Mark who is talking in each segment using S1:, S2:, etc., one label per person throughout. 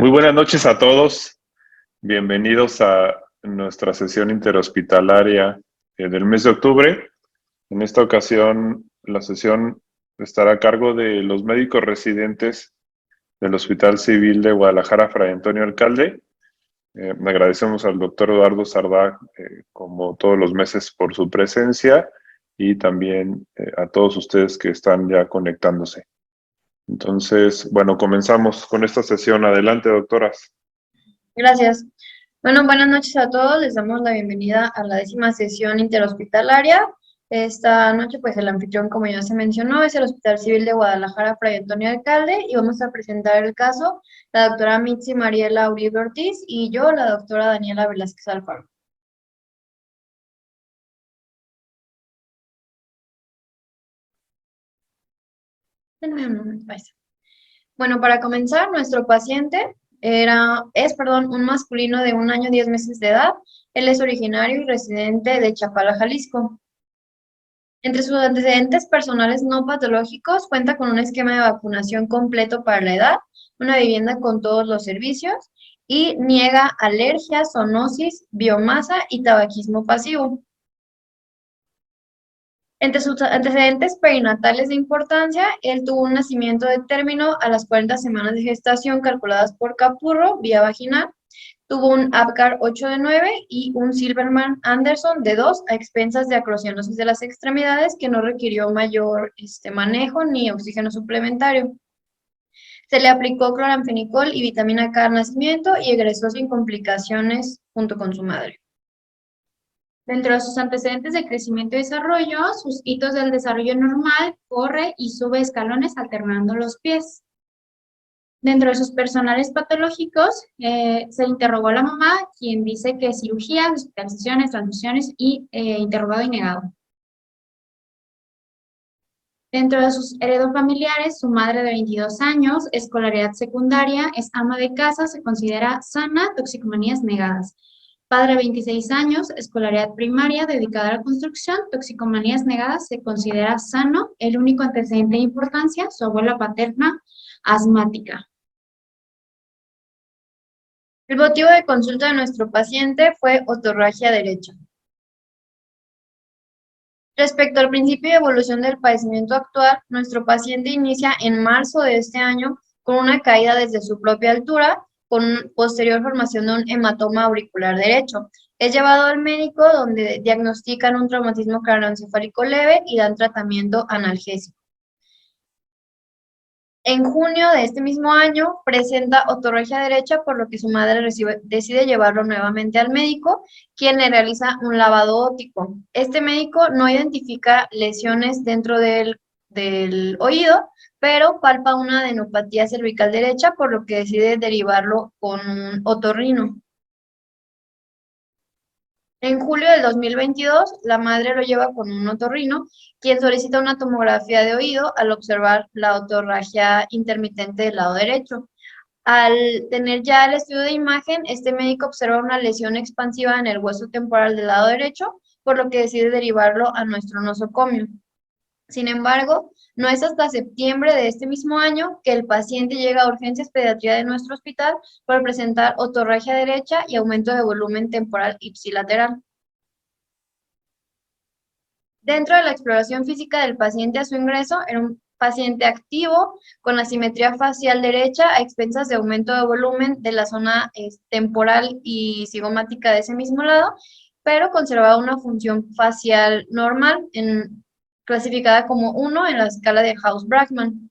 S1: Muy buenas noches a todos. Bienvenidos a nuestra sesión interhospitalaria del mes de octubre. En esta ocasión, la sesión estará a cargo de los médicos residentes del Hospital Civil de Guadalajara, Fray Antonio Alcalde. Agradecemos al doctor Eduardo Sardá, como todos los meses, por su presencia y también a todos ustedes que están ya conectándose. Entonces, bueno, comenzamos con esta sesión. Adelante, doctoras.
S2: Gracias. Bueno, buenas noches a todos. Les damos la bienvenida a la 10ª sesión interhospitalaria. Esta noche, pues el anfitrión, como ya se mencionó, es el Hospital Civil de Guadalajara, Fray Antonio Alcalde, y vamos a presentar el caso la doctora Mitzi Mariela Uribe Ortiz y yo, la doctora Daniela Velázquez Alfaro. Bueno, para comenzar, nuestro paciente es un masculino de 1 año 10 meses de edad. Él es originario y residente de Chapala, Jalisco. Entre sus antecedentes personales no patológicos, cuenta con un esquema de vacunación completo para la edad, una vivienda con todos los servicios y niega alergias, zoonosis, biomasa y tabaquismo pasivo. Entre sus antecedentes perinatales de importancia, él tuvo un nacimiento de término a las 40 semanas de gestación calculadas por Capurro, vía vaginal. Tuvo un Apgar 8 de 9 y un Silverman Anderson de 2 a expensas de acrocianosis de las extremidades que no requirió mayor manejo ni oxígeno suplementario. Se le aplicó cloranfenicol y vitamina K al nacimiento y egresó sin complicaciones junto con su madre. Dentro de sus antecedentes de crecimiento y desarrollo, sus hitos del desarrollo normal, corre y sube escalones alternando los pies. Dentro de sus personales patológicos, se interrogó a la mamá, quien dice que cirugías, hospitalizaciones, transfusiones y interrogado y negado. Dentro de sus heredofamiliares, su madre de 22 años, escolaridad secundaria, es ama de casa, se considera sana, toxicomanías negadas. Padre de 26 años, escolaridad primaria, dedicada a la construcción, toxicomanías negadas, se considera sano. El único antecedente de importancia, su abuela paterna, asmática. El motivo de consulta de nuestro paciente fue otorragia derecha. Respecto al principio de evolución del padecimiento actual, nuestro paciente inicia en marzo de este año con una caída desde su propia altura, con posterior formación de un hematoma auricular derecho. Es llevado al médico donde diagnostican un traumatismo craneoencefálico leve y dan tratamiento analgésico. En junio de este mismo año presenta otorragia derecha, por lo que su madre decide llevarlo nuevamente al médico, quien le realiza un lavado óptico. Este médico no identifica lesiones dentro del oído, pero palpa una adenopatía cervical derecha, por lo que decide derivarlo con un otorrino. En julio del 2022, la madre lo lleva con un otorrino, quien solicita una tomografía de oído al observar la otorragia intermitente del lado derecho. Al tener ya el estudio de imagen, este médico observa una lesión expansiva en el hueso temporal del lado derecho, por lo que decide derivarlo a nuestro nosocomio. Sin embargo, no es hasta septiembre de este mismo año que el paciente llega a urgencias pediatría de nuestro hospital por presentar otorragia derecha y aumento de volumen temporal ipsilateral. Dentro de la exploración física del paciente a su ingreso, era un paciente activo con asimetría facial derecha a expensas de aumento de volumen de la zona temporal y cigomática de ese mismo lado, pero conservaba una función facial normal, clasificada como 1 en la escala de Haus-Brackmann.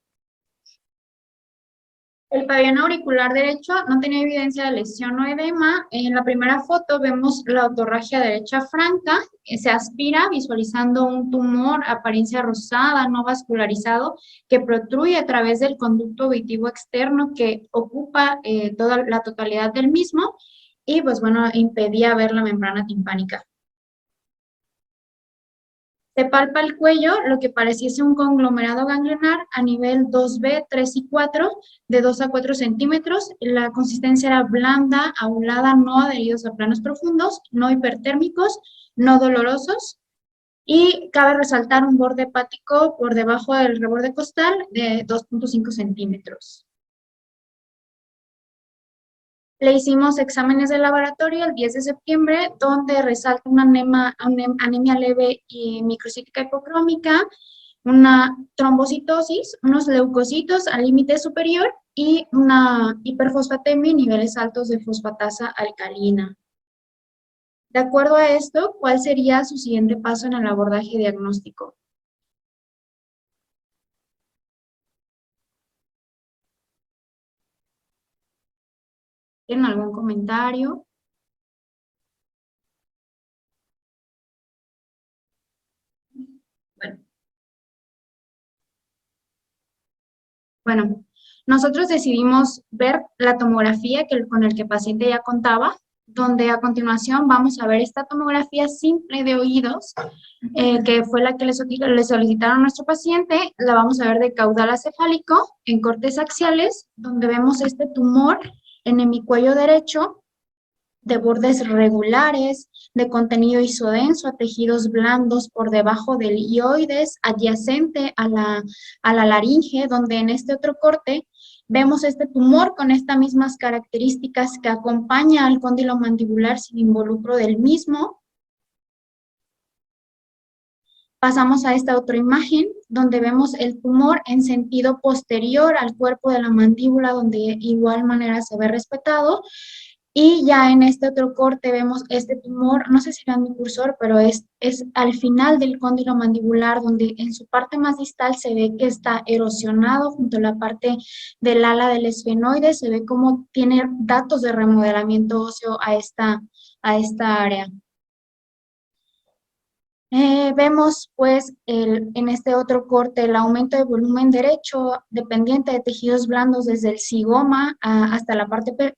S2: El pabellón auricular derecho no tenía evidencia de lesión o edema. En la primera foto vemos la otorragia derecha franca, se aspira visualizando un tumor, apariencia rosada, no vascularizado, que protruye a través del conducto auditivo externo que ocupa toda la totalidad del mismo y pues bueno, impedía ver la membrana timpánica. Se palpa el cuello, lo que pareciese un conglomerado ganglionar a nivel 2B, 3 y 4, de 2 a 4 centímetros. La consistencia era blanda, aulada, no adheridos a planos profundos, no hipertérmicos, no dolorosos. Y cabe resaltar un borde hepático por debajo del reborde costal de 2.5 centímetros. Le hicimos exámenes de laboratorio el 10 de septiembre, donde resalta una anemia leve y microcítica hipocrómica, una trombocitosis, unos leucocitos al límite superior y una hiperfosfatemia y niveles altos de fosfatasa alcalina. De acuerdo a esto, ¿cuál sería su siguiente paso en el abordaje diagnóstico? ¿Tienen algún comentario? Bueno, bueno, nosotros decidimos ver la tomografía con el que el paciente ya contaba, donde a continuación vamos a ver esta tomografía simple de oídos, que fue la que le solicitaron a nuestro paciente. La vamos a ver de caudal acefálico en cortes axiales, donde vemos este tumor en mi cuello derecho, de bordes regulares, de contenido isodenso a tejidos blandos por debajo del hioides, adyacente a la laringe, donde en este otro corte vemos este tumor con estas mismas características que acompaña al cóndilo mandibular sin involucro del mismo. Pasamos a esta otra imagen, donde vemos el tumor en sentido posterior al cuerpo de la mandíbula, donde de igual manera se ve respetado. Y ya en este otro corte vemos este tumor, no sé si vean mi cursor, pero es al final del cóndilo mandibular, donde en su parte más distal se ve que está erosionado junto a la parte del ala del esfenoide, se ve como tiene datos de remodelamiento óseo a esta área. Vemos pues en este otro corte el aumento de volumen derecho dependiente de tejidos blandos desde el zigoma hasta la parte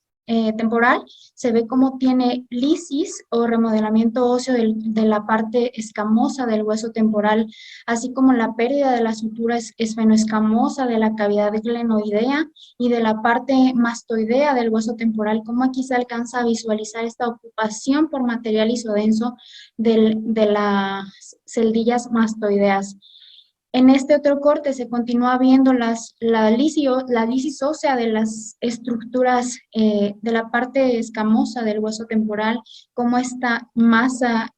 S2: temporal. Se ve como tiene lisis o remodelamiento óseo de la parte escamosa del hueso temporal, así como la pérdida de la sutura esfenoescamosa de la cavidad glenoidea y de la parte mastoidea del hueso temporal, como aquí se alcanza a visualizar esta ocupación por material isodenso de las celdillas mastoideas. En este otro corte se continúa viendo la lisis ósea de las estructuras de la parte escamosa del hueso temporal, como esta masa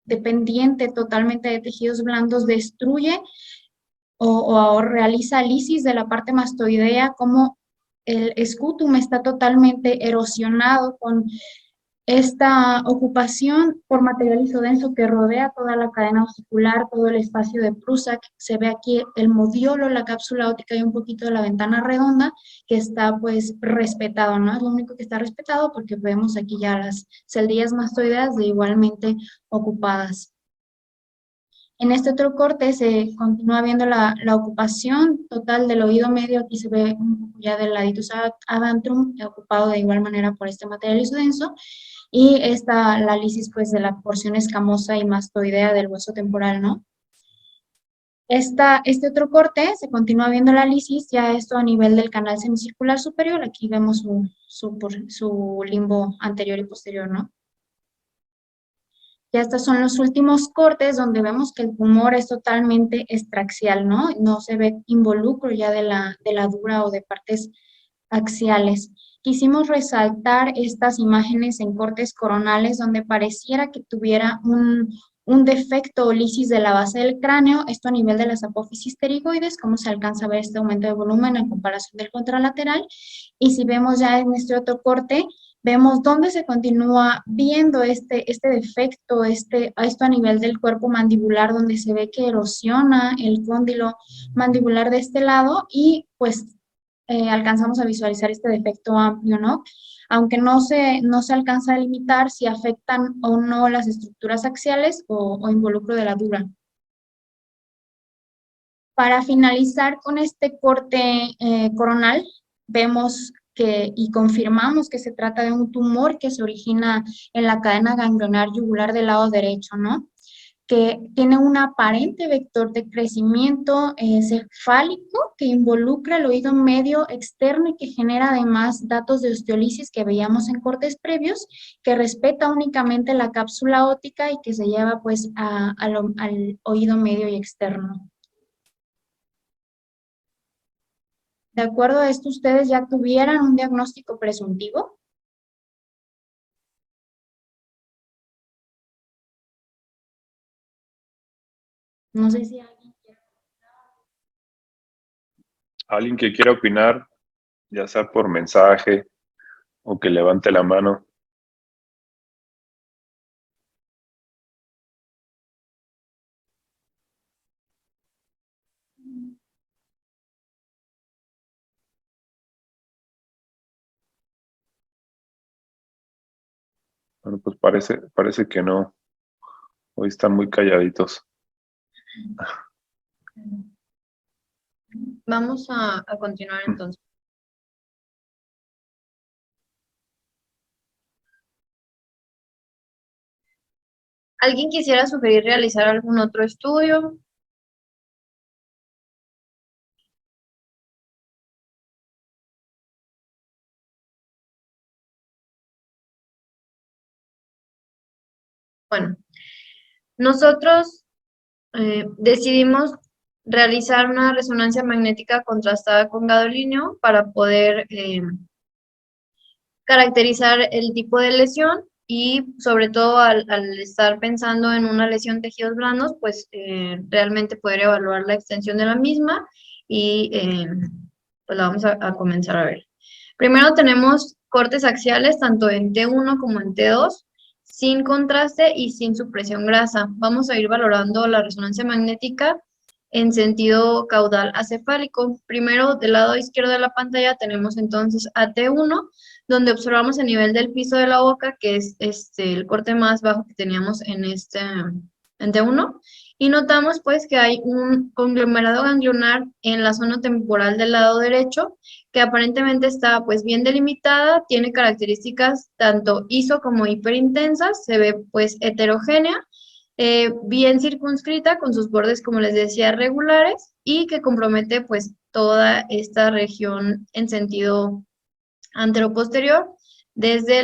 S2: dependiente totalmente de tejidos blandos destruye o realiza lisis de la parte mastoidea, como el escutum está totalmente erosionado con esta ocupación por material isodenso que rodea toda la cadena osicular, todo el espacio de Prusak. Se ve aquí el modiolo, la cápsula óptica y un poquito de la ventana redonda que está pues respetado, ¿no? Es lo único que está respetado porque vemos aquí ya las celdillas mastoideas de igualmente ocupadas. En este otro corte se continúa viendo la ocupación total del oído medio. Aquí se ve un poco ya del ladito adantrum ocupado de igual manera por este material isodenso. Y la lisis pues de la porción escamosa y mastoidea del hueso temporal, ¿no? Este otro corte se continúa viendo la lisis, ya esto a nivel del canal semicircular superior. Aquí vemos su limbo anterior y posterior, ¿no? Ya estos son los últimos cortes donde vemos que el tumor es totalmente extraxial, ¿no? No se ve involucro ya de la dura o de partes axiales. Quisimos resaltar estas imágenes en cortes coronales donde pareciera que tuviera un defecto o lisis de la base del cráneo, esto a nivel de las apófisis pterigoides, como se alcanza a ver este aumento de volumen en comparación del contralateral. Y si vemos ya en este otro corte, vemos dónde se continúa viendo este defecto, esto a nivel del cuerpo mandibular, donde se ve que erosiona el cóndilo mandibular de este lado y pues alcanzamos a visualizar este defecto amplio, ¿no? Aunque no se alcanza a limitar si afectan o no las estructuras axiales o involucro de la dura. Para finalizar con este corte coronal, vemos y confirmamos que se trata de un tumor que se origina en la cadena ganglionar yugular del lado derecho, ¿no? Que tiene un aparente vector de crecimiento cefálico que involucra el oído medio externo y que genera además datos de osteolisis que veíamos en cortes previos, que respeta únicamente la cápsula óptica y que se lleva pues al oído medio y externo. De acuerdo a esto, ¿ustedes ya tuvieran un diagnóstico presuntivo? No sé si alguien...
S1: Alguien que quiera opinar, ya sea por mensaje o que levante la mano. Bueno, pues parece que no. Hoy están muy calladitos.
S2: Vamos a continuar entonces. ¿Alguien quisiera sugerir realizar algún otro estudio? Bueno, nosotros decidimos realizar una resonancia magnética contrastada con gadolínio para poder caracterizar el tipo de lesión y sobre todo al estar pensando en una lesión de tejidos blandos, pues realmente poder evaluar la extensión de la misma y pues la vamos a comenzar a ver. Primero tenemos cortes axiales tanto en T1 como en T2 sin contraste y sin supresión grasa. Vamos a ir valorando la resonancia magnética en sentido caudal acefálico. Primero, del lado izquierdo de la pantalla tenemos entonces a T1, donde observamos el nivel del piso de la boca, que es el corte más bajo que teníamos en T1, y notamos pues que hay un conglomerado ganglionar en la zona temporal del lado derecho, que aparentemente está pues bien delimitada, tiene características tanto iso como hiperintensas, se ve pues heterogénea, bien circunscrita con sus bordes, como les decía, regulares y que compromete pues toda esta región en sentido anteroposterior, desde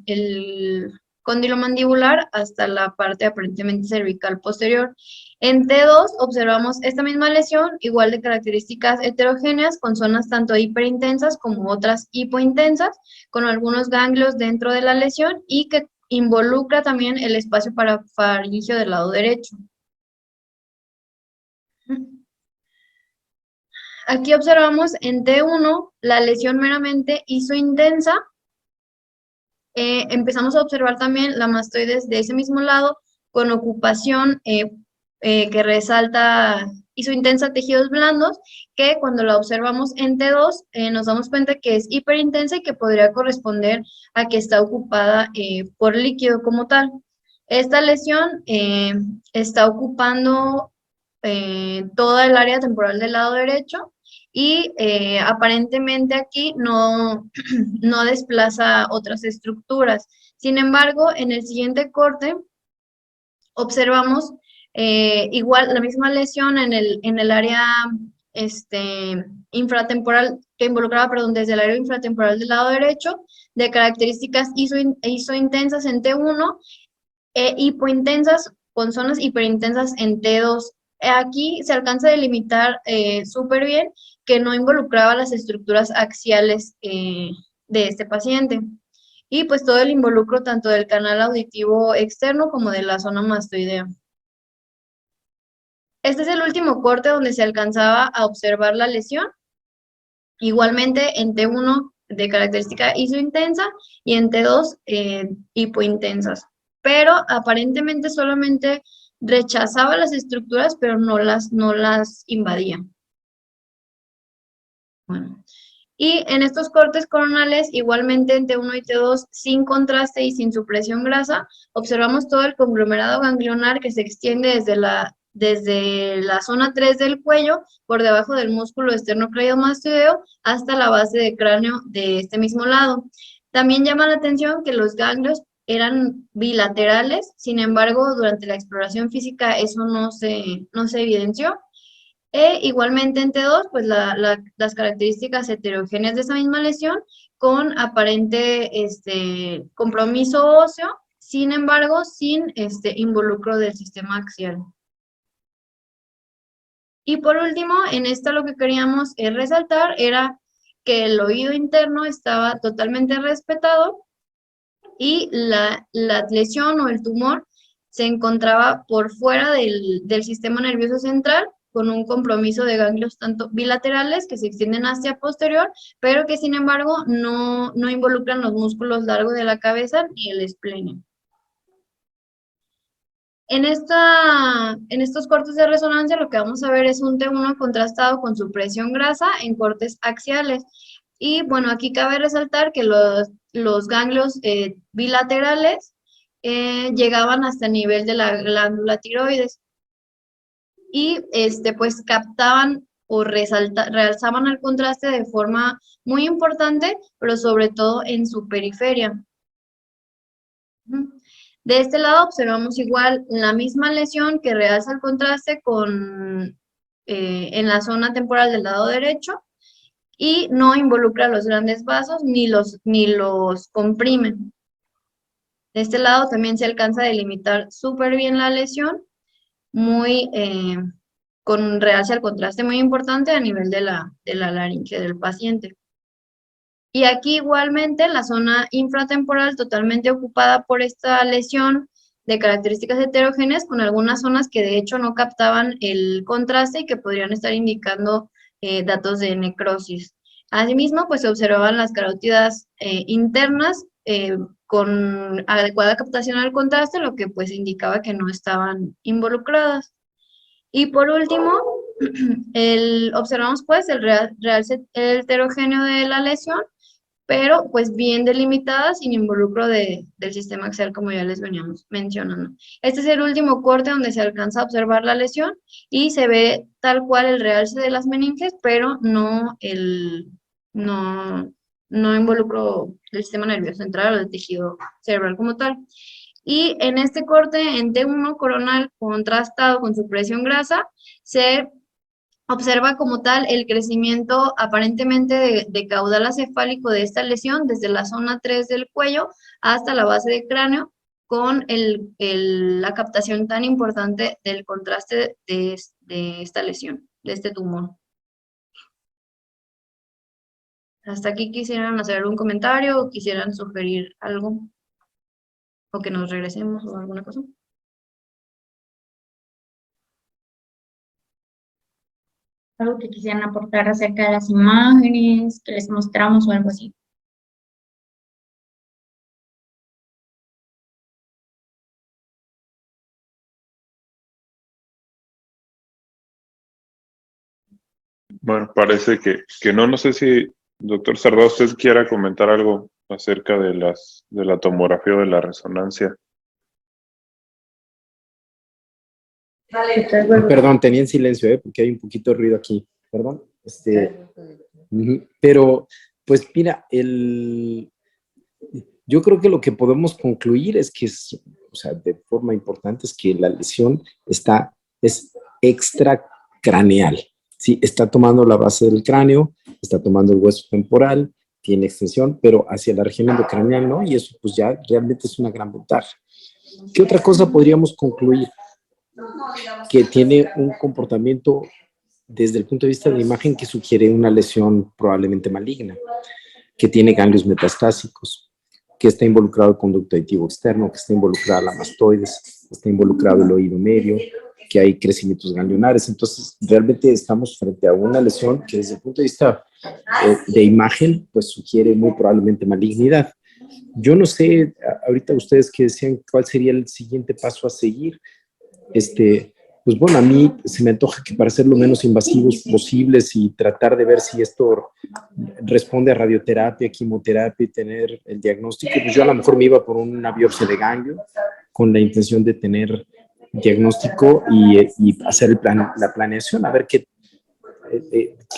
S2: el cóndilo mandibular hasta la parte aparentemente cervical posterior. En T2 observamos esta misma lesión, igual de características heterogéneas, con zonas tanto hiperintensas como otras hipointensas, con algunos ganglios dentro de la lesión y que involucra también el espacio parafaringio del lado derecho. Aquí observamos en T1 la lesión meramente isointensa. Empezamos a observar también la mastoides de ese mismo lado con ocupación que resalta isointensa tejidos blandos, que cuando la observamos en T2 nos damos cuenta que es hiperintensa y que podría corresponder a que está ocupada por líquido como tal. Esta lesión está ocupando toda el área temporal del lado derecho y aparentemente aquí no, no desplaza otras estructuras. Sin embargo, en el siguiente corte observamos igual la misma lesión en el área infratemporal, que involucraba, perdón, desde el área infratemporal del lado derecho, de características isointensas en T1 e hipointensas con zonas hiperintensas en T2. Aquí se alcanza a delimitar súper bien que no involucraba las estructuras axiales de este paciente. Y pues todo el involucro tanto del canal auditivo externo como de la zona mastoidea. Este es el último corte donde se alcanzaba a observar la lesión. Igualmente en T1 de característica isointensa y en T2 hipointensas. Pero aparentemente solamente rechazaba las estructuras, pero no las invadía. Bueno. Y en estos cortes coronales, igualmente en T1 y T2, sin contraste y sin supresión grasa, observamos todo el conglomerado ganglionar que se extiende desde la zona 3 del cuello, por debajo del músculo esternocleidomastoideo, hasta la base de cráneo de este mismo lado. También llama la atención que los ganglios eran bilaterales, sin embargo, durante la exploración física eso no se evidenció. Igualmente en T2, pues las características heterogéneas de esa misma lesión con aparente compromiso óseo, sin embargo, sin involucro del sistema axial. Y por último, en esta lo que queríamos resaltar era que el oído interno estaba totalmente respetado y la lesión o el tumor se encontraba por fuera del sistema nervioso central, con un compromiso de ganglios tanto bilaterales que se extienden hacia posterior, pero que sin embargo no involucran los músculos largos de la cabeza ni el esplenio. En estos cortes de resonancia lo que vamos a ver es un T1 contrastado con supresión grasa en cortes axiales. Y bueno, aquí cabe resaltar que los ganglios bilaterales llegaban hasta el nivel de la glándula tiroides y pues captaban o realzaban el contraste de forma muy importante, pero sobre todo en su periferia. De este lado observamos igual la misma lesión que realza el contraste en la zona temporal del lado derecho y no involucra los grandes vasos ni los comprime. De este lado también se alcanza a delimitar súper bien la lesión, con un realce al contraste muy importante a nivel de la laringe del paciente. Y aquí igualmente la zona infratemporal totalmente ocupada por esta lesión de características heterogéneas, con algunas zonas que de hecho no captaban el contraste y que podrían estar indicando datos de necrosis. Asimismo, pues se observaban las carótidas internas con adecuada captación al contraste, lo que pues indicaba que no estaban involucradas. Y por último, observamos pues el realce heterogéneo de la lesión, pero pues bien delimitada, sin involucro del sistema axial, como ya les veníamos mencionando. Este es el último corte donde se alcanza a observar la lesión y se ve tal cual el realce de las meninges, pero no involucro el sistema nervioso central o el tejido cerebral como tal. Y en este corte, en T1 coronal contrastado con supresión grasa, se observa como tal el crecimiento aparentemente de caudal acefálico de esta lesión desde la zona 3 del cuello hasta la base del cráneo, con la captación tan importante del contraste de esta lesión, de este tumor. Hasta aquí quisieran hacer algún comentario o quisieran sugerir algo, o que nos regresemos o alguna cosa.
S3: Algo que quisieran aportar acerca de las imágenes que les mostramos o algo así.
S1: Bueno, parece que no sé si, doctor Sardá, usted quiera comentar algo acerca de la tomografía o de la resonancia.
S4: Perdón, tenía en silencio, porque hay un poquito de ruido aquí. Perdón. Pero, pues mira, yo creo que lo que podemos concluir es que, o sea, de forma importante, es que la lesión es extracraneal. Sí, está tomando la base del cráneo, está tomando el hueso temporal, tiene extensión, pero hacia la región endocraneal no, y eso pues ya realmente es una gran ventaja. ¿Qué otra cosa podríamos concluir? Que tiene un comportamiento desde el punto de vista de la imagen que sugiere una lesión probablemente maligna, que tiene ganglios metastásicos, que está involucrado el conducto aditivo externo, que está involucrada la mastoides, está involucrado el oído medio, que hay crecimientos ganglionares. Entonces, realmente estamos frente a una lesión que desde el punto de vista de imagen, pues sugiere muy probablemente malignidad. Yo no sé, ahorita ustedes que decían cuál sería el siguiente paso a seguir. Pues bueno, a mí se me antoja que para ser lo menos invasivos posibles y tratar de ver si esto responde a radioterapia, quimioterapia y tener el diagnóstico, pues yo a lo mejor me iba por una biopsia de ganglio con la intención de tener diagnóstico y hacer la planeación, a ver qué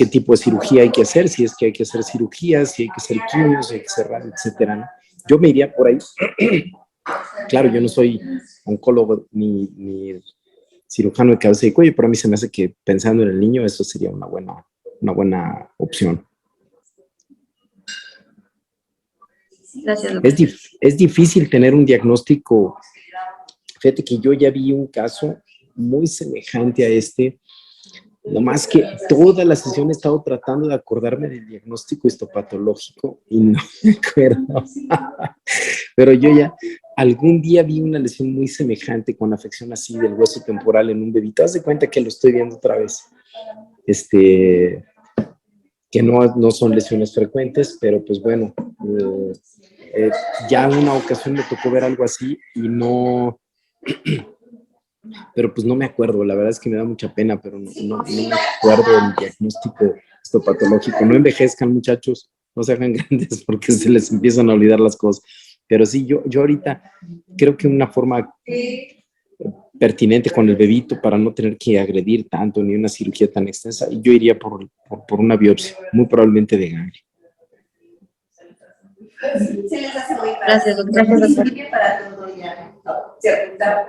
S4: tipo de cirugía hay que hacer, si es que hay que hacer cirugías, si hay que hacer quimios, si hay que hacer radio, etcétera, ¿no? Yo me iría por ahí. Claro, yo no soy oncólogo ni cirujano de cabeza y cuello, pero a mí se me hace que pensando en el niño eso sería una buena opción.
S2: Gracias.
S4: Es difícil tener un diagnóstico. Fíjate que yo ya vi un caso muy semejante a este, nomás que toda la sesión he estado tratando de acordarme del diagnóstico histopatológico y no me acuerdo. Pero yo ya algún día vi una lesión muy semejante con afección así del hueso temporal en un bebito. Haz de cuenta que lo estoy viendo otra vez. Que no son lesiones frecuentes, pero pues bueno, eh, ya una ocasión me tocó ver algo así y no, pero pues no me acuerdo, la verdad es que me da mucha pena, pero no me acuerdo del diagnóstico histopatológico. No envejezcan, muchachos, no se hagan grandes porque se les empiezan a olvidar las cosas. Pero sí, yo ahorita creo que una forma pertinente con el bebito para no tener que agredir tanto ni una cirugía tan extensa, yo iría por una biopsia, muy probablemente de ganglio.
S5: Se les hace muy
S2: Gracias,
S5: fácil.
S2: doctor.
S3: Gracias, doctor.
S5: Sirve para todo ya. ¿No? Se apunta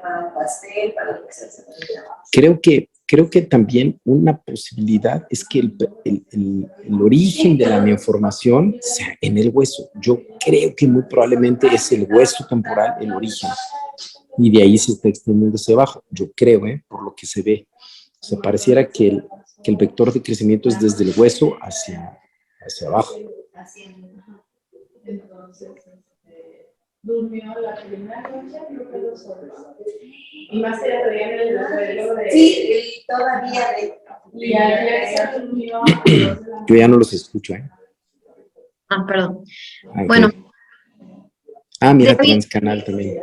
S5: para un pastel, para lo que sea.
S4: Creo que también una posibilidad es que el origen de la neoformación sea en el hueso. Yo creo que muy probablemente es el hueso temporal el origen y de ahí se está extendiendo hacia abajo. Yo creo, por lo que se ve. O sea, pareciera que el vector de crecimiento es desde el hueso hacia abajo.
S6: Entonces, durmió la primera noche, creo que 2 horas. Y más que todavía en el duelo de...
S5: Sí, todavía de...
S6: Y ayer se durmió.
S4: Yo ya no los escucho,
S2: Ah, perdón.
S4: Ah,
S2: Bueno.
S4: okay. Mira,
S2: Debido-
S4: transcanal también.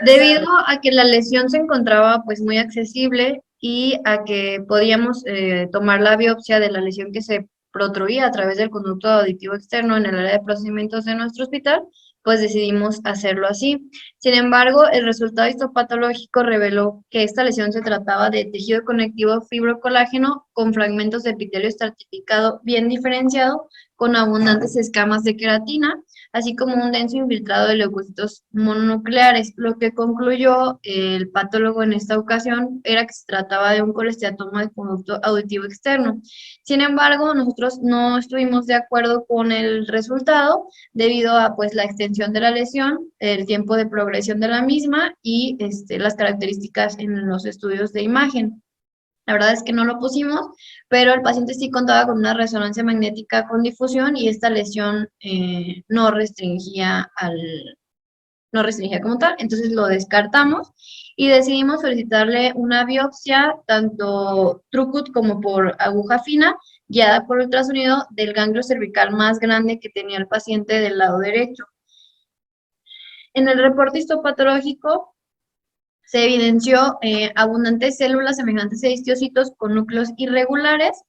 S2: Debido a que la lesión se encontraba pues muy accesible y a que podíamos tomar la biopsia de la lesión que se protruía a través del conducto auditivo externo en el área de procedimientos de nuestro hospital, pues decidimos hacerlo así. Sin embargo, el resultado histopatológico reveló que esta lesión se trataba de tejido conectivo fibrocolágeno con fragmentos de epitelio estratificado bien diferenciado, con abundantes escamas de queratina, así como un denso infiltrado de leucocitos mononucleares. Lo que concluyó el patólogo en esta ocasión era que se trataba de un colesteatoma de conducto auditivo externo. Sin embargo, nosotros no estuvimos de acuerdo con el resultado debido a pues la extensión de la lesión, el tiempo de progresión de la misma y las características en los estudios de imagen. La verdad es que no lo pusimos, pero el paciente sí contaba con una resonancia magnética con difusión y esta lesión no restringía como tal, entonces lo descartamos y decidimos solicitarle una biopsia, tanto Trucut como por aguja fina, guiada por ultrasonido del ganglio cervical más grande que tenía el paciente del lado derecho. En el reporte histopatológico se evidenció abundantes células semejantes a histiocitos con núcleos irregulares,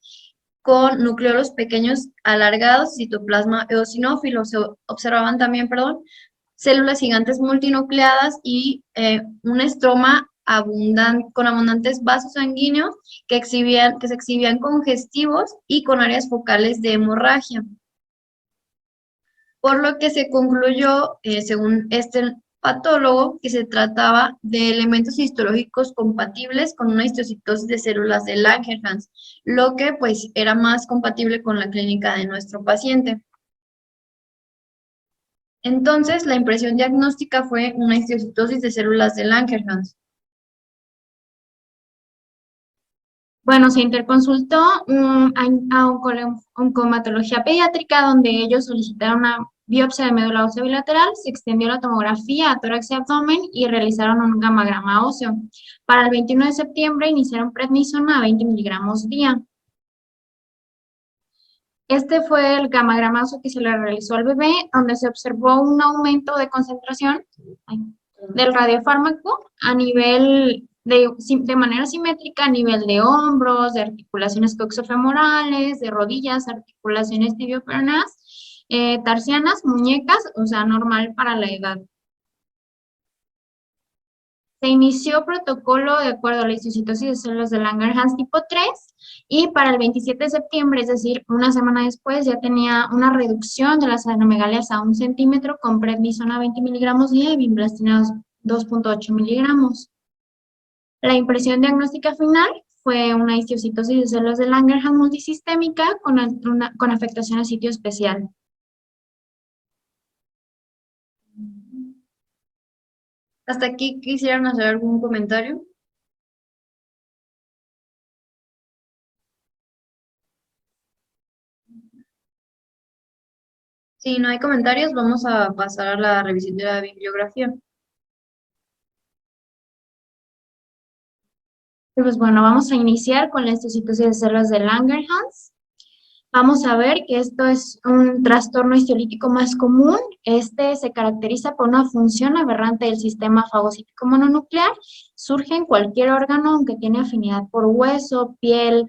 S2: con nucleolos pequeños alargados, citoplasma eosinófilo. Se observaban también, células gigantes multinucleadas y un estroma con abundantes vasos sanguíneos que se exhibían congestivos y con áreas focales de hemorragia. Por lo que se concluyó, según este patólogo, que se trataba de elementos histológicos compatibles con una histocitosis de células de Langerhans, lo que pues era más compatible con la clínica de nuestro paciente. Entonces, la impresión diagnóstica fue una histocitosis de células de Langerhans.
S3: Bueno, se interconsultó a oncomatología pediátrica, donde ellos solicitaron una biopsia de médula ósea bilateral, se extendió la tomografía a tórax y abdomen y realizaron un gamagrama óseo. Para el 21 de septiembre iniciaron prednisona a 20 miligramos día. Este fue el gamagrama óseo que se le realizó al bebé, donde se observó un aumento de concentración del radiofármaco a nivel de manera simétrica a nivel de hombros, de articulaciones coxofemorales, de rodillas, articulaciones tibioperoneas, tarsianas, muñecas, o sea, normal para la edad. Se inició protocolo de acuerdo a la histocitosis de células de Langerhans tipo 3 y para el 27 de septiembre, es decir, una semana después, ya tenía una reducción de las adenomegalias a 1 centímetro con prednisona 20 miligramos día y vinblastina 2.8 miligramos. La impresión diagnóstica final fue una histocitosis de células de Langerhans multisistémica con afectación a sitio especial.
S2: ¿Hasta aquí quisieran hacer algún comentario? Si no hay comentarios, vamos a pasar a la revisión de la bibliografía.
S3: Pues bueno, vamos a iniciar con la histocitosis de células de Langerhans. Vamos a ver que esto es un trastorno histolítico más común. Este se caracteriza por una función aberrante del sistema fagocítico mononuclear. Surge en cualquier órgano, aunque tiene afinidad por hueso, piel,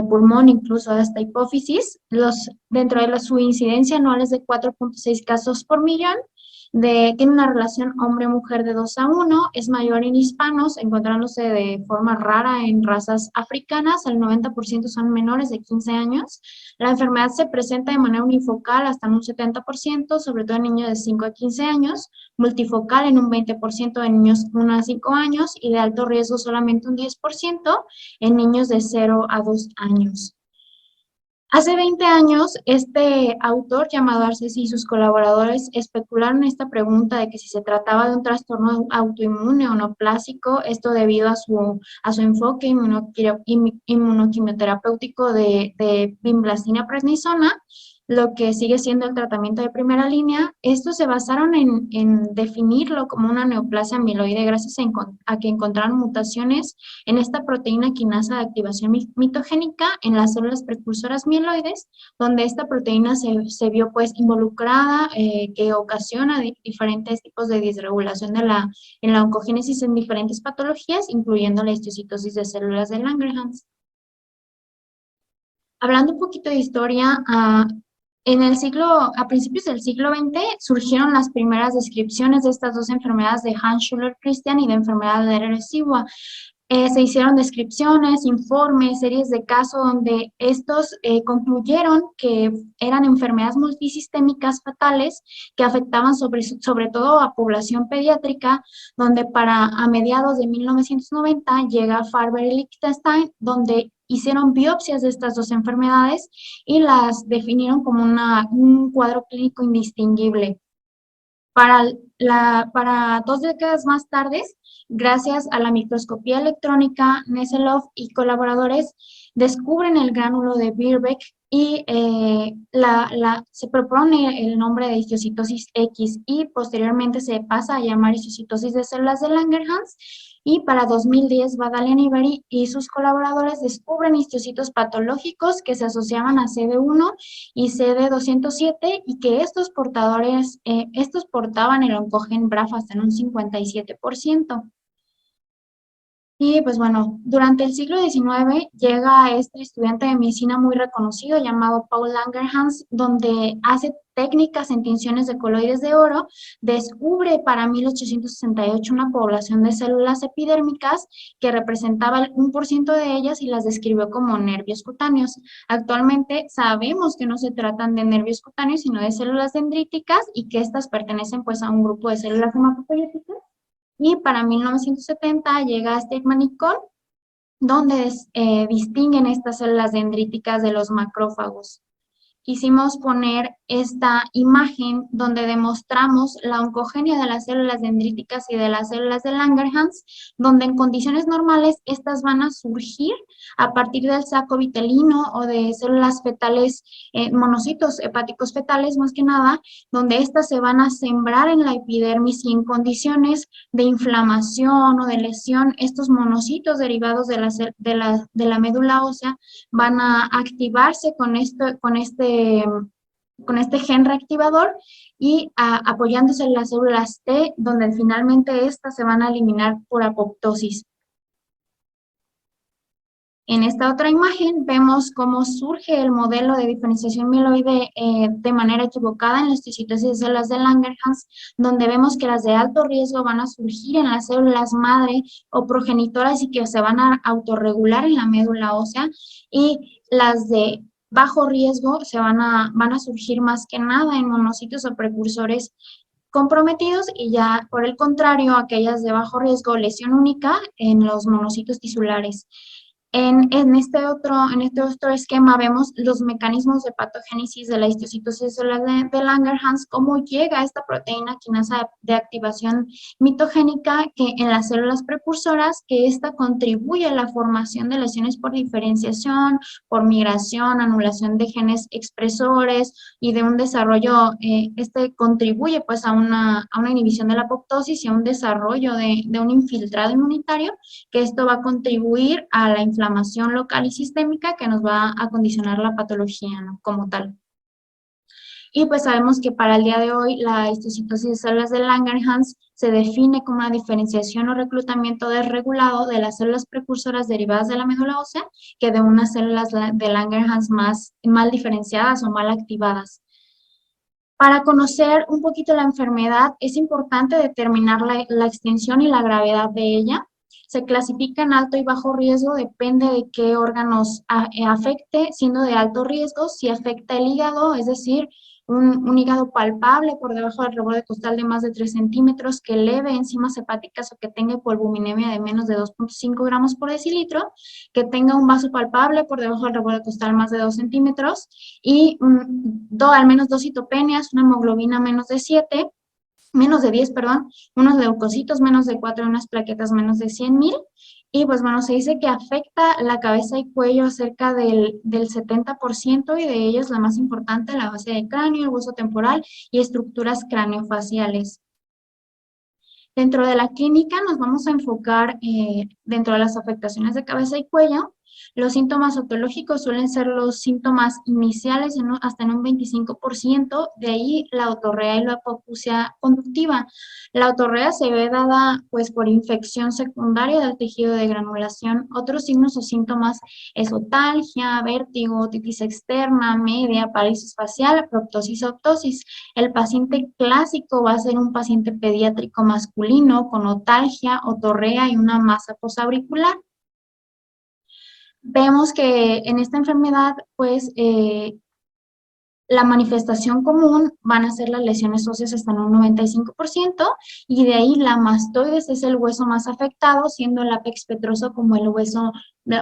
S3: pulmón, incluso hasta hipófisis. Dentro de su incidencia anual es de 4.6 casos por millón. Tiene una relación hombre-mujer de 2:1, es mayor en hispanos, encontrándose de forma rara en razas africanas. El 90% son menores de 15 años. La enfermedad se presenta de manera unifocal hasta en un 70%, sobre todo en niños de 5 a 15 años, multifocal en un 20% de niños 1 a 5 años y de alto riesgo solamente un 10% en niños de 0 a 2 años. Hace 20 años, este autor llamado Arcesi y sus colaboradores especularon esta pregunta de que si se trataba de un trastorno autoinmune o neoplásico, esto debido a su enfoque inmunoquimioterapéutico de vinblastina prednisona, lo que sigue siendo el tratamiento de primera línea. Estos se basaron en definirlo como una neoplasia amiloide gracias a que encontraron mutaciones en esta proteína quinasa de activación mitogénica en las células precursoras mieloides, donde esta proteína se vio pues involucrada, que ocasiona diferentes tipos de disregulación en la oncogénesis en diferentes patologías, incluyendo la histocitosis de células de Langerhans. Hablando un poquito de historia, a principios del siglo XX surgieron las primeras descripciones de estas dos enfermedades de Hans Schüller-Christian y de enfermedad de Lerner-Seward. Se hicieron descripciones, informes, series de casos donde estos concluyeron que eran enfermedades multisistémicas fatales que afectaban sobre todo a población pediátrica, donde a mediados de 1990 llega Farber y Lichtenstein, donde hicieron biopsias de estas dos enfermedades y las definieron como un cuadro clínico indistinguible. Para 2 décadas más tarde, gracias a la microscopía electrónica, Neselov y colaboradores descubren el gránulo de Birbeck y se propone el nombre de histocitosis X y posteriormente se pasa a llamar histocitosis de células de Langerhans. Y para 2010, Badalian y sus colaboradores descubren histocitos patológicos que se asociaban a CD1 y CD207 y que estos portaban el oncogen BRAF hasta en un 57%. Y pues bueno, durante el siglo XIX llega este estudiante de medicina muy reconocido llamado Paul Langerhans, donde hace técnicas en tinciones de coloides de oro, descubre para 1868 una población de células epidérmicas que representaba el 1% de ellas y las describió como nervios cutáneos. Actualmente sabemos que no se tratan de nervios cutáneos, sino de células dendríticas y que estas pertenecen pues a un grupo de células hematopoyéticas. Y para 1970 llega Steadman y Cohn, donde distinguen estas células dendríticas de los macrófagos. Quisimos poner esta imagen donde demostramos la oncogenia de las células dendríticas y de las células de Langerhans, donde en condiciones normales estas van a surgir a partir del saco vitelino o de células fetales, monocitos hepáticos fetales más que nada, donde estas se van a sembrar en la epidermis y en condiciones de inflamación o de lesión, estos monocitos derivados de la médula ósea van a activarse con este gen reactivador y apoyándose en las células T, donde finalmente estas se van a eliminar por apoptosis. En esta otra imagen vemos cómo surge el modelo de diferenciación mieloide de manera equivocada en la histocitosis de células de Langerhans, donde vemos que las de alto riesgo van a surgir en las células madre o progenitoras y que se van a autorregular en la médula ósea, y las de bajo riesgo van a surgir más que nada en monocitos o precursores comprometidos, y ya por el contrario aquellas de bajo riesgo, lesión única en los monocitos tisulares. En este otro esquema vemos los mecanismos de patogénesis de la histiocytosis de Langerhans, cómo llega esta proteína quinasa de activación mitogénica que en las células precursoras, que esta contribuye a la formación de lesiones por diferenciación, por migración, anulación de genes expresores y de un desarrollo, contribuye pues a una inhibición de la apoptosis y a un desarrollo de un infiltrado inmunitario, que esto va a contribuir a la inflamación local y sistémica que nos va a condicionar la patología, ¿no?, como tal. Y pues sabemos que para el día de hoy la histocitosis de células de Langerhans se define como una diferenciación o reclutamiento desregulado de las células precursoras derivadas de la médula ósea que de unas células de Langerhans más mal diferenciadas o mal activadas. Para conocer un poquito la enfermedad es importante determinar la extensión y la gravedad de ella. Se clasifica en alto y bajo riesgo, depende de qué órganos afecte, siendo de alto riesgo si afecta el hígado, es decir, un hígado palpable por debajo del reborde costal de más de 3 centímetros, que eleve enzimas hepáticas o que tenga hipoalbuminemia de menos de 2.5 gramos por decilitro, que tenga un vaso palpable por debajo del reborde costal más de 2 centímetros y al menos 2 citopenias, una hemoglobina menos de 10, unos leucocitos menos de 4 y unas plaquetas menos de 100,000. Y pues bueno, se dice que afecta la cabeza y cuello cerca del 70%, y de ellas la más importante, la base del cráneo, el hueso temporal y estructuras craneofaciales. Dentro de la clínica nos vamos a enfocar dentro de las afectaciones de cabeza y cuello. Los síntomas otológicos suelen ser los síntomas iniciales hasta en un 25%, de ahí la otorrea y la hipoacusia conductiva. La otorrea se ve dada pues por infección secundaria del tejido de granulación. Otros signos o síntomas es otalgia, vértigo, otitis externa, media, parálisis facial, proptosis o ptosis. El paciente clásico va a ser un paciente pediátrico masculino con otalgia, otorrea y una masa posauricular. Vemos que en esta enfermedad, pues, la manifestación común van a ser las lesiones óseas hasta en un 95%, y de ahí la mastoides es el hueso más afectado, siendo el apex petroso como el hueso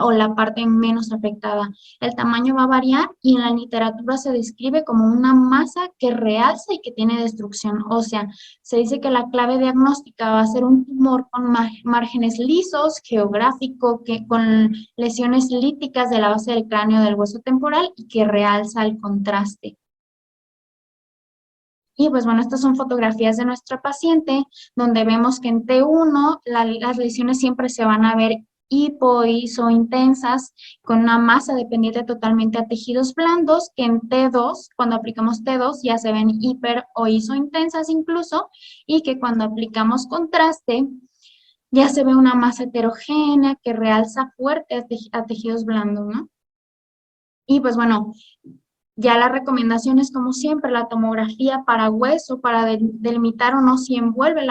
S3: o la parte menos afectada. El tamaño va a variar y en la literatura se describe como una masa que realza y que tiene destrucción ósea. Se dice que la clave diagnóstica va a ser un tumor con márgenes lisos, geográfico, con lesiones líticas de la base del cráneo del hueso temporal y que realza el contraste. Y pues bueno, estas son fotografías de nuestra paciente, donde vemos que en T1 las lesiones siempre se van a ver hipoisointensas, con una masa dependiente totalmente a tejidos blandos, que en T2, cuando aplicamos T2, ya se ven hiper o isointensas incluso, y que cuando aplicamos contraste, ya se ve una masa heterogénea que realza fuerte a tejidos blandos, ¿no? Y pues bueno, ya la recomendación es, como siempre, la tomografía para hueso, para delimitar o no si envuelve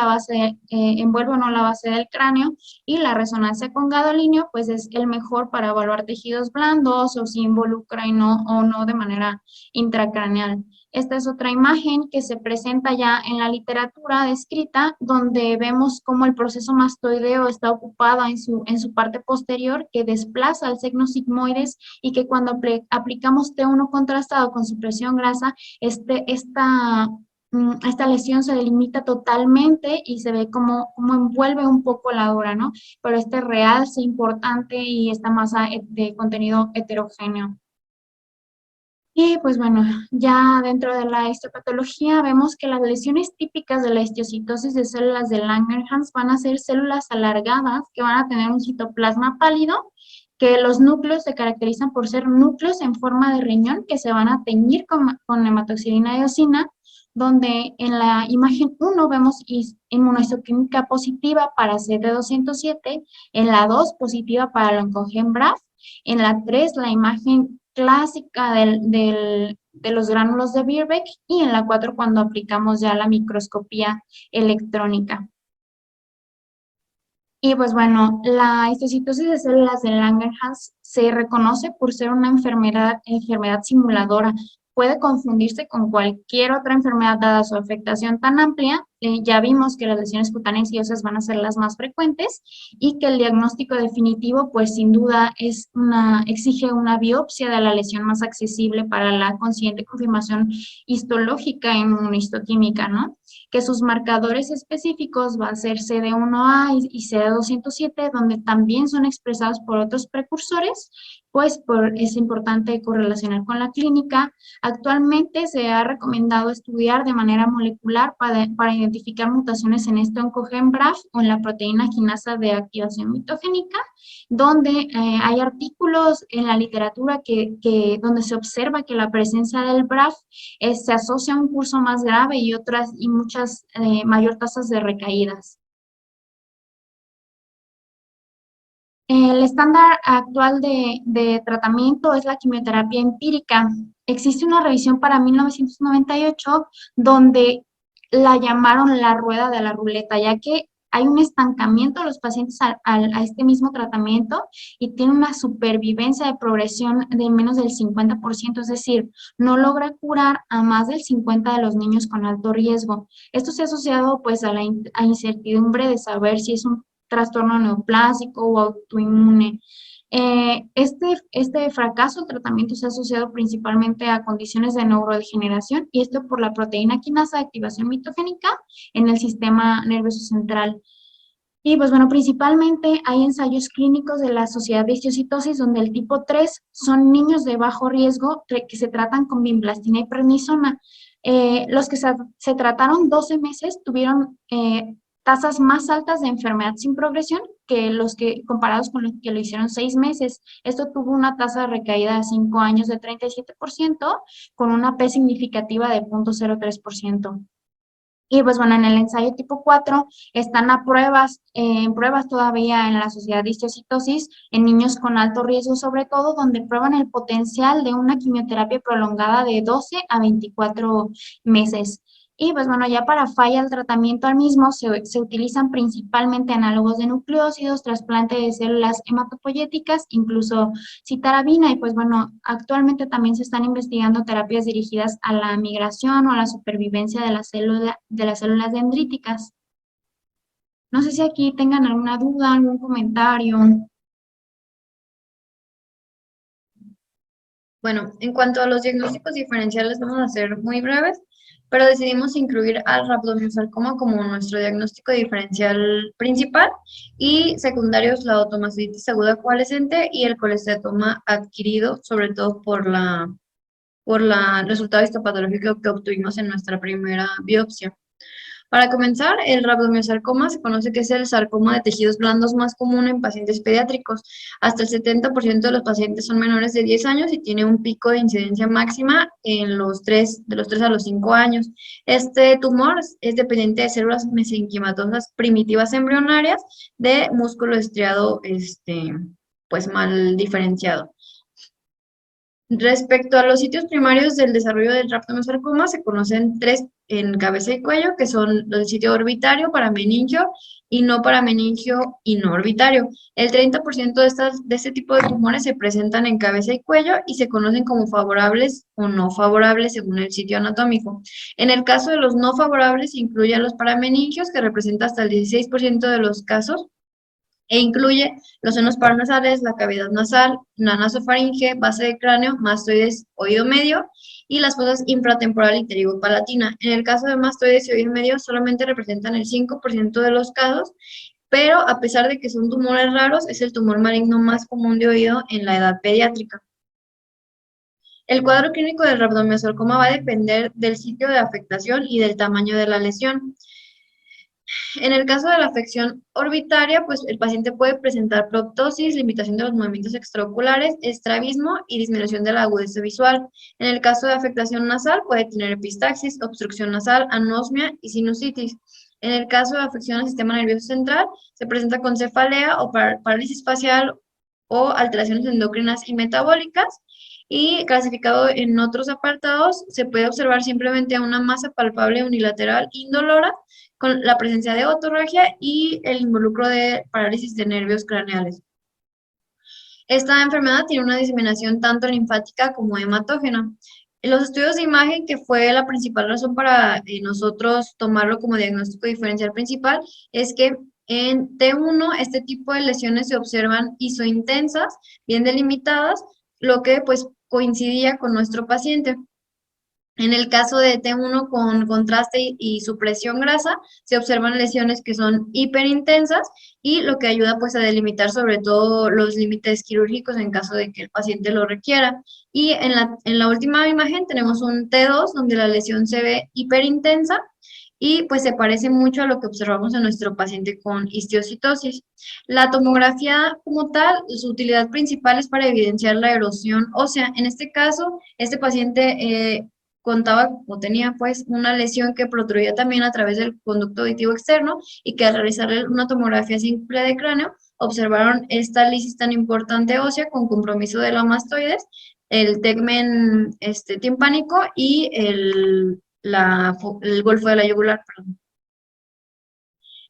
S3: envuelve o no la base del cráneo, y la resonancia con gadolínio, pues es el mejor para evaluar tejidos blandos o si involucra o no de manera intracraneal. Esta es otra imagen que se presenta ya en la literatura descrita, donde vemos cómo el proceso mastoideo está ocupado en su parte posterior, que desplaza el segno sigmoides, y que cuando aplicamos T1 contrastado con supresión grasa, esta lesión se delimita totalmente y se ve como envuelve un poco la dura, ¿no? Pero este realce importante y esta masa de contenido heterogéneo. Y pues bueno, ya dentro de la histopatología vemos que las lesiones típicas de la histiocytosis de células de Langerhans van a ser células alargadas que van a tener un citoplasma pálido, que los núcleos se caracterizan por ser núcleos en forma de riñón que se van a teñir con hematoxilina y eosina, donde en la imagen 1 vemos inmunohistoquímica positiva para CD207, en la 2 positiva para el oncogen BRAF, en la 3 la imagen clásica de los gránulos de Birbeck, y en la 4 cuando aplicamos ya la microscopía electrónica. Y pues bueno, la histocitosis de células de Langerhans se reconoce por ser una enfermedad simuladora puede confundirse con cualquier otra enfermedad dada su afectación tan amplia. Ya vimos que las lesiones cutáneas y óseas van a ser las más frecuentes y que el diagnóstico definitivo, pues sin duda, exige una biopsia de la lesión más accesible para la consiguiente confirmación histológica e inmunohistoquímica, ¿no? Que sus marcadores específicos va a ser CD1A y CD207, donde también son expresados por otros precursores, pues es importante correlacionar con la clínica. Actualmente se ha recomendado estudiar de manera molecular para identificar mutaciones en este oncogen BRAF o en la proteína quinasa de activación mitogénica, donde hay artículos en la literatura donde se observa que la presencia del BRAF se asocia a un curso más grave y muchas mayor tasas de recaídas. El estándar actual de tratamiento es la quimioterapia empírica. Existe una revisión para 1998 donde la llamaron la rueda de la ruleta, ya que hay un estancamiento de los pacientes a este mismo tratamiento y tiene una supervivencia de progresión de menos del 50%, es decir, no logra curar a más del 50% de los niños con alto riesgo. Esto se ha asociado pues a la incertidumbre de saber si es un trastorno neoplásico o autoinmune. Este fracaso del tratamiento se ha asociado principalmente a condiciones de neurodegeneración y esto por la proteína quinasa de activación mitogénica en el sistema nervioso central. Y pues bueno, principalmente hay ensayos clínicos de la Sociedad de Histiocytosis donde el tipo 3 son niños de bajo riesgo que se tratan con vinblastina y prednisona. Los que se trataron 12 meses tuvieron tasas más altas de enfermedad sin progresión que los que comparados con los que lo hicieron 6 meses. Esto tuvo una tasa de recaída de 5 años de 37% con una P significativa de 0.03%. Y pues bueno, en el ensayo tipo 4 están en pruebas todavía en la Sociedad de Histiocytosis en niños con alto riesgo, sobre todo donde prueban el potencial de una quimioterapia prolongada de 12 a 24 meses. Y pues bueno, ya para falla el tratamiento al mismo se utilizan principalmente análogos de nucleócidos, trasplante de células hematopoyéticas, incluso citarabina. Y pues bueno, actualmente también se están investigando terapias dirigidas a la migración o a la supervivencia de las células dendríticas. No sé si aquí tengan alguna duda, algún comentario.
S2: Bueno, en cuanto a los diagnósticos diferenciales, vamos a ser muy breves, pero decidimos incluir al rhabdomyosarcoma como nuestro diagnóstico diferencial principal y secundarios la otomastitis aguda coalescente y el colestetoma adquirido, sobre todo por la resultado histopatológico que obtuvimos en nuestra primera biopsia. Para comenzar, el rhabdomyosarcoma se conoce que es el sarcoma de tejidos blandos más común en pacientes pediátricos. Hasta el 70% de los pacientes son menores de 10 años y tiene un pico de incidencia máxima de los 3 a los 5 años. Este tumor es dependiente de células mesenquimatosas primitivas embrionarias de músculo estriado pues mal diferenciado. Respecto a los sitios primarios del desarrollo del rhabdomyosarcoma, se conocen 3 en cabeza y cuello, que son el sitio orbitario, parameningio y no parameningio y no orbitario. El 30% de este tipo de tumores se presentan en cabeza y cuello y se conocen como favorables o no favorables según el sitio anatómico. En el caso de los no favorables, se incluyen los parameningios, que representa hasta el 16% de los casos, e incluye los senos paranasales, la cavidad nasal, la nasofaringe, base de cráneo, mastoides, oído medio y las fosas infratemporal y pterigopalatina. En el caso de mastoides y oído medio solamente representan el 5% de los casos, pero a pesar de que son tumores raros, es el tumor maligno más común de oído en la edad pediátrica. El cuadro clínico del rhabdomyosarcoma va a depender del sitio de afectación y del tamaño de la lesión. En el caso de la afección orbitaria, pues el paciente puede presentar proptosis, limitación de los movimientos extraoculares, estrabismo y disminución de la agudeza visual. En el caso de afectación nasal, puede tener epistaxis, obstrucción nasal, anosmia y sinusitis. En el caso de afección al sistema nervioso central, se presenta con cefalea o parálisis facial o alteraciones endocrinas y metabólicas. Y clasificado en otros apartados, se puede observar simplemente una masa palpable unilateral indolora con la presencia de otorragia y el involucro de parálisis de nervios craneales. Esta enfermedad tiene una diseminación tanto linfática como hematógena. Los estudios de imagen, que fue la principal razón para nosotros tomarlo como diagnóstico diferencial principal, es que en T1 este tipo de lesiones se observan isointensas, bien delimitadas, lo que pues coincidía con nuestro paciente. En el caso de T1 con contraste y supresión grasa, se observan lesiones que son hiperintensas y lo que ayuda pues a delimitar sobre todo los límites quirúrgicos en caso de que el paciente lo requiera. Y en la última imagen tenemos un T2 donde la lesión se ve hiperintensa y pues se parece mucho a lo que observamos en nuestro paciente con histiocitosis. La tomografía como tal, su utilidad principal es para evidenciar la erosión ósea. En este caso, este paciente contaba o tenía pues una lesión que protruía también a través del conducto auditivo externo y que al realizarle una tomografía simple de cráneo observaron esta lisis tan importante ósea con compromiso de la mastoides, el tegmen timpánico y el golfo de la yugular, perdón.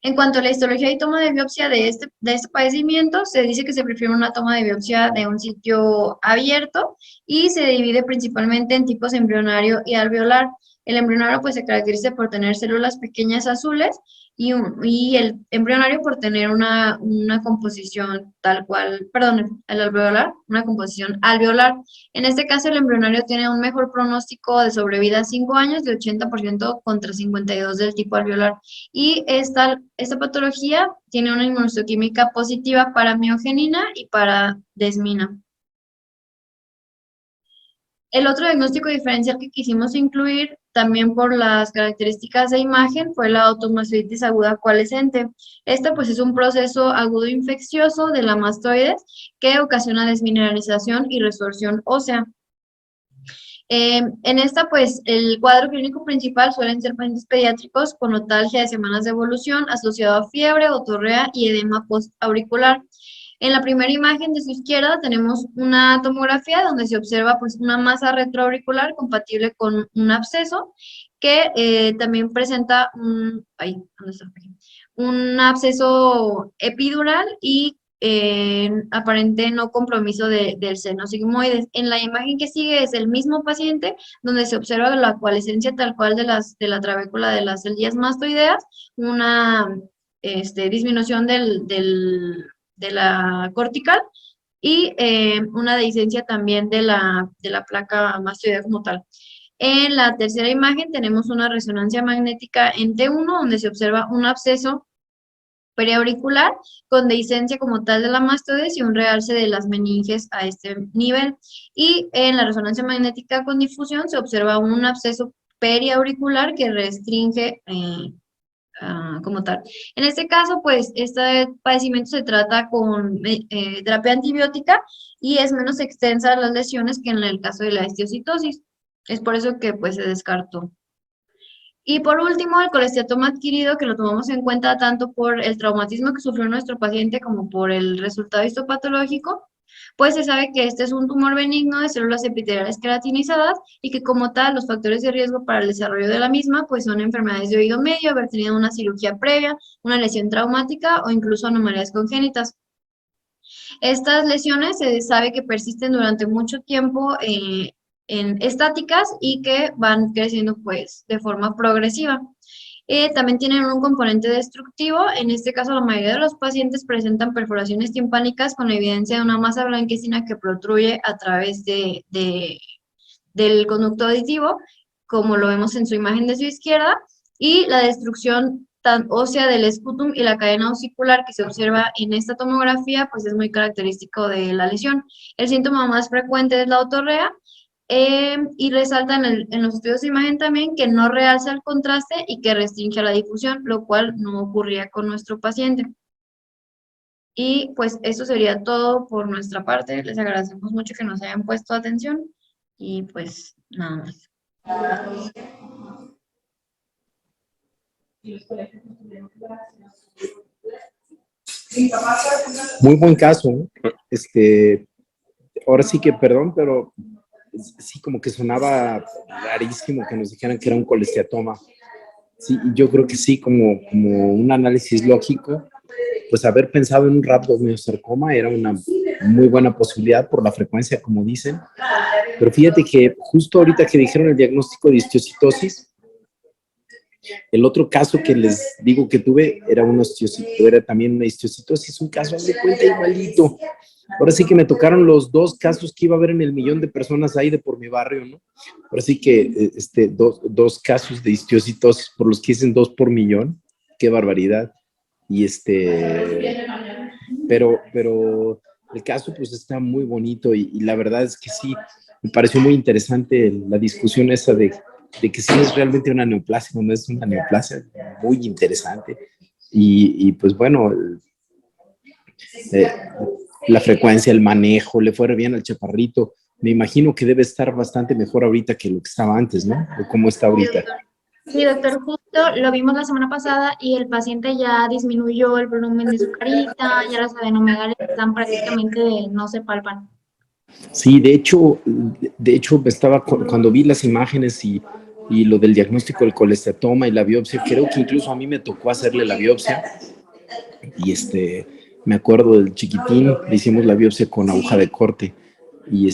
S2: En cuanto a la histología y toma de biopsia de este padecimiento, se dice que se prefiere una toma de biopsia de un sitio abierto y se divide principalmente en tipos embrionario y alveolar. El embrionario pues se caracteriza por tener células pequeñas azules y el embrionario por tener una composición tal cual, perdón, el alveolar, una composición alveolar. En este caso, el embrionario tiene un mejor pronóstico de sobrevida a 5 años, de 80% contra 52% del tipo alveolar. Y esta patología tiene una inmunohistoquímica positiva para miogenina y para desmina. El otro diagnóstico diferencial que quisimos incluir, también por las características de imagen, fue la automastoiditis aguda coalescente. Esta pues es un proceso agudo infeccioso de la mastoides que ocasiona desmineralización y resorción ósea. En esta, pues, el cuadro clínico principal suelen ser pacientes pediátricos con notalgia de semanas de evolución asociado a fiebre, otorrea y edema postauricular. En la primera imagen de su izquierda tenemos una tomografía donde se observa pues una masa retroauricular compatible con un absceso que también presenta un absceso epidural y aparente no compromiso del seno sigmoides. En la imagen que sigue es el mismo paciente donde se observa la coalescencia tal cual de la trabécula de las células mastoideas, una disminución de la cortical y una dehiscencia también de la placa mastoidea como tal. En la tercera imagen tenemos una resonancia magnética en T1 donde se observa un absceso periauricular con dehiscencia como tal de la mastoides y un realce de las meninges a este nivel. Y en la resonancia magnética con difusión se observa un absceso periauricular que restringe como tal. En este caso, pues, este padecimiento se trata con terapia antibiótica y es menos extensa las lesiones que en el caso de la histiocitosis. Es por eso que, pues, se descartó. Y por último, el colesteatoma adquirido, que lo tomamos en cuenta tanto por el traumatismo que sufrió nuestro paciente como por el resultado histopatológico, pues se sabe que este es un tumor benigno de células epiteliales queratinizadas y que como tal los factores de riesgo para el desarrollo de la misma pues son enfermedades de oído medio, haber tenido una cirugía previa, una lesión traumática o incluso anomalías congénitas. Estas lesiones se sabe que persisten durante mucho tiempo en estáticas y que van creciendo pues de forma progresiva. También tienen un componente destructivo, en este caso la mayoría de los pacientes presentan perforaciones timpánicas con evidencia de una masa blanquecina que protruye a través del conducto auditivo, como lo vemos en su imagen de su izquierda, y la destrucción ósea del escutum y la cadena osicular que se observa en esta tomografía, pues es muy característico de la lesión. El síntoma más frecuente es la otorrea, y resalta en los estudios de imagen también que no realza el contraste y que restringe la difusión, lo cual no ocurría con nuestro paciente. Y pues eso sería todo por nuestra parte. Les agradecemos mucho que nos hayan puesto atención y pues nada más.
S4: Muy buen caso, ¿no? Ahora sí que, perdón, pero sí, como que sonaba rarísimo que nos dijeran que era un colesteatoma. Sí, yo creo que sí, como un análisis lógico, pues haber pensado en un rhabdomyosarcoma era una muy buena posibilidad por la frecuencia, como dicen. Pero fíjate que justo ahorita que dijeron el diagnóstico de histiocytosis, el otro caso que les digo que tuve era era también una histiocytosis, un caso, haz de cuenta, igualito. Ahora sí que me tocaron los dos casos que iba a haber en el millón de personas ahí de por mi barrio, ¿no? Ahora sí que dos casos de histiocytosis, por los que dicen 2 por millón, qué barbaridad. Y pero el caso pues está muy bonito y la verdad es que sí, me pareció muy interesante la discusión esa de que sí es realmente una neoplasia, no es una neoplasia, muy interesante. Y pues bueno, la frecuencia, el manejo, le fue bien al chaparrito. Me imagino que debe estar bastante mejor ahorita que lo que estaba antes, ¿no? ¿O cómo está ahorita?
S3: Sí, doctor, justo lo vimos la semana pasada y el paciente ya disminuyó el volumen de su carita, ya las adenomegalias están prácticamente, no se palpan.
S4: Sí, de hecho cuando vi las imágenes y lo del diagnóstico del colestatoma y la biopsia, creo que incluso a mí me tocó hacerle la biopsia y me acuerdo del chiquitín, le hicimos la biopsia con aguja de corte y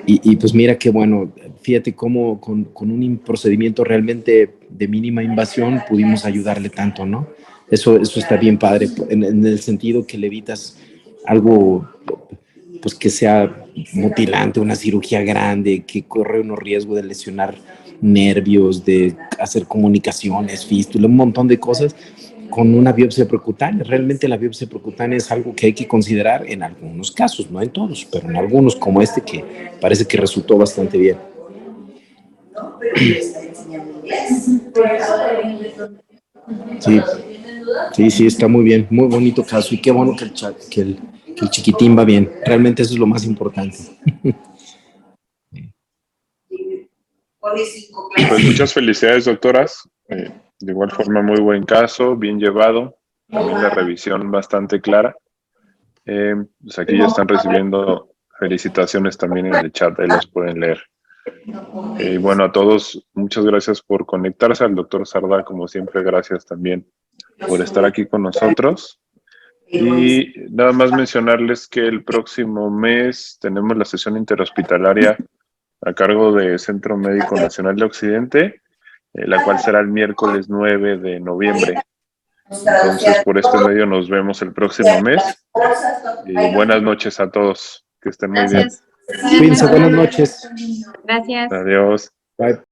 S4: y pues mira qué bueno, fíjate cómo con un procedimiento realmente de mínima invasión pudimos ayudarle tanto, ¿no? Eso está bien padre, en el sentido que le evitas algo pues que sea mutilante, una cirugía grande, que corre unos riesgos de lesionar nervios, de hacer comunicaciones, fístula, un montón de cosas con una biopsia percutánea. Realmente la biopsia percutánea es algo que hay que considerar en algunos casos, no en todos, pero en algunos como este que parece que resultó bastante bien.
S5: ¿No? Pero yo estoy enseñando inglés.
S4: Sí, está muy bien, muy bonito caso y qué bueno que el chiquitín va bien. Realmente eso es lo más importante.
S1: Pues muchas felicidades, doctoras. De igual forma, muy buen caso, bien llevado. También la revisión bastante clara. Pues aquí ya están recibiendo felicitaciones también en el chat, ahí las pueden leer. Y bueno, a todos, muchas gracias por conectarse. Al doctor Sardá, como siempre, gracias también por estar aquí con nosotros. Y nada más mencionarles que el próximo mes tenemos la sesión interhospitalaria a cargo de Centro Médico Nacional de Occidente, la cual será el miércoles 9 de noviembre. Entonces, por este medio nos vemos el próximo mes. Y buenas noches a todos. Que estén muy bien.
S3: Gracias.
S4: Cuídense, buenas noches.
S3: Gracias.
S1: Adiós.
S4: Bye.